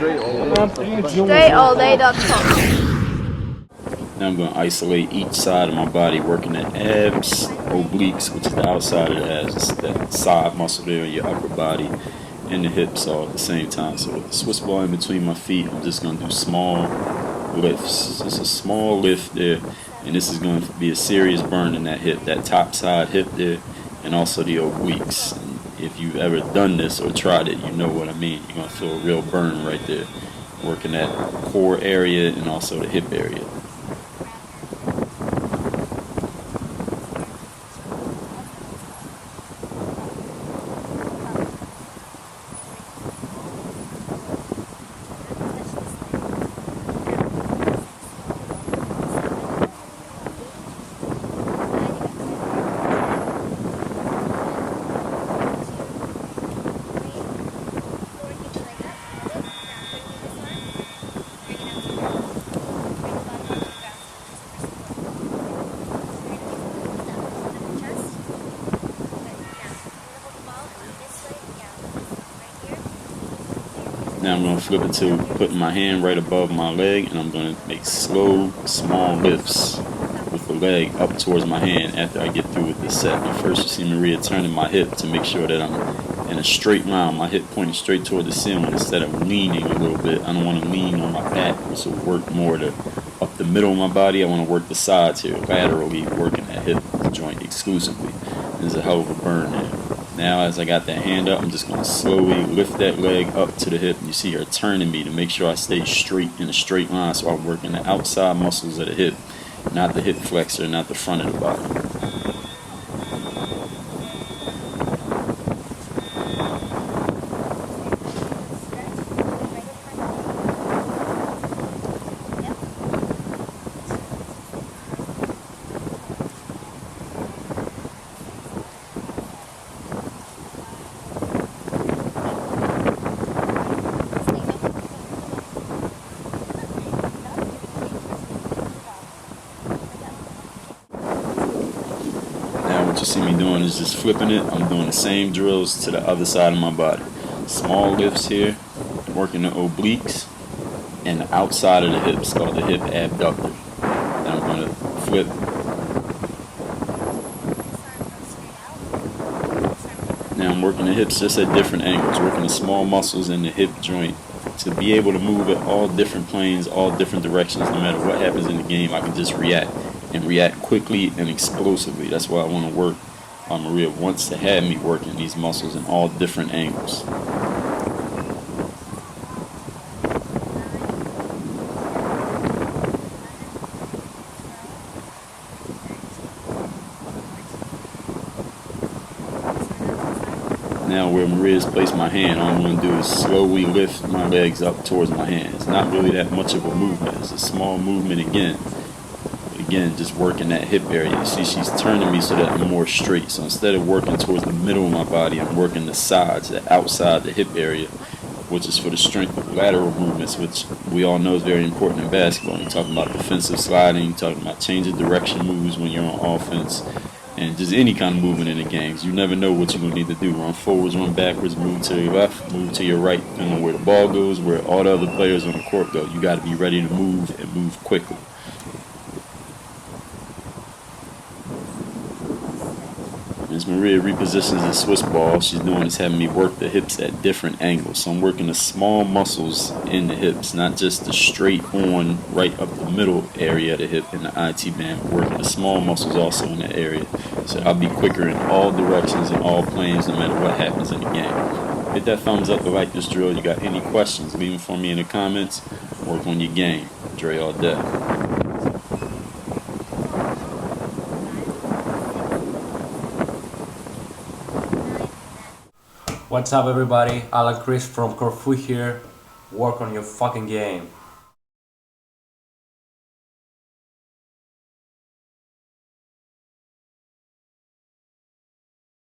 DreAllDay.com. Now I'm going to isolate each side of my body, working the abs, obliques, which is the outside of the abs, it's that side muscle there in your upper body, and the hips all at the same time. So with the Swiss ball in between my feet, I'm just going to do small lifts. Just a small lift there, and this is going to be a serious burn in that hip, that top side hip there, and also the obliques. And if you've ever done this or tried it, you know what I mean. You're going to feel a real burn right there, working that core area and also the hip area. Now I'm going to flip it to putting my hand right above my leg, and I'm going to make slow, small lifts with the leg up towards my hand after I get through with this set. Now first you see Maria turning my hip to make sure that I'm in a straight line, my hip pointing straight toward the ceiling instead of leaning a little bit. I don't want to lean on my back, which will work more to up the middle of my body. I want to work the sides here, laterally working that hip joint exclusively. There's a hell of a burn there. Now as I got that hand up, I'm just going to slowly lift that leg up to the hip. And you see her turning me to make sure I stay straight in a straight line, so I'm working the outside muscles of the hip, not the hip flexor, not the front of the body. What you see me doing is just flipping it. I'm doing the same drills to the other side of my body. Small lifts here, working the obliques and the outside of the hips, called the hip abductor. Then I'm going to flip. Now I'm working the hips just at different angles, working the small muscles in the hip joint to be able to move at all different planes, all different directions. No matter what happens in the game, I can just react. And react quickly and explosively. That's why I want to work. Maria wants to have me working these muscles in all different angles. Now where Maria's placed my hand, all I'm going to do is slowly lift my legs up towards my hand. It's not really that much of a movement. It's a small movement again. Again, just working that hip area. You see, she's turning me so that I'm more straight. So instead of working towards the middle of my body, I'm working the sides, the outside, the hip area, which is for the strength of lateral movements, which we all know is very important in basketball. You're talking about defensive sliding, you're talking about changing direction moves when you're on offense, and just any kind of movement in the games. You never know what you're going to need to do. Run forwards, run backwards, move to your left, move to your right, depending on where the ball goes, where all the other players on the court go. You got to be ready to move and move quickly. As Maria repositions the Swiss ball, she's doing is having me work the hips at different angles. So I'm working the small muscles in the hips, not just the straight on, right up the middle area of the hip in the IT band. Working the small muscles also in that area. So I'll be quicker in all directions and all planes no matter what happens in the game. Hit that thumbs up to like this drill. You got any questions, leave them for me in the comments. Work on your game. Dre all day. What's up everybody, Alan Chris from Corfu here. Work on your fucking game.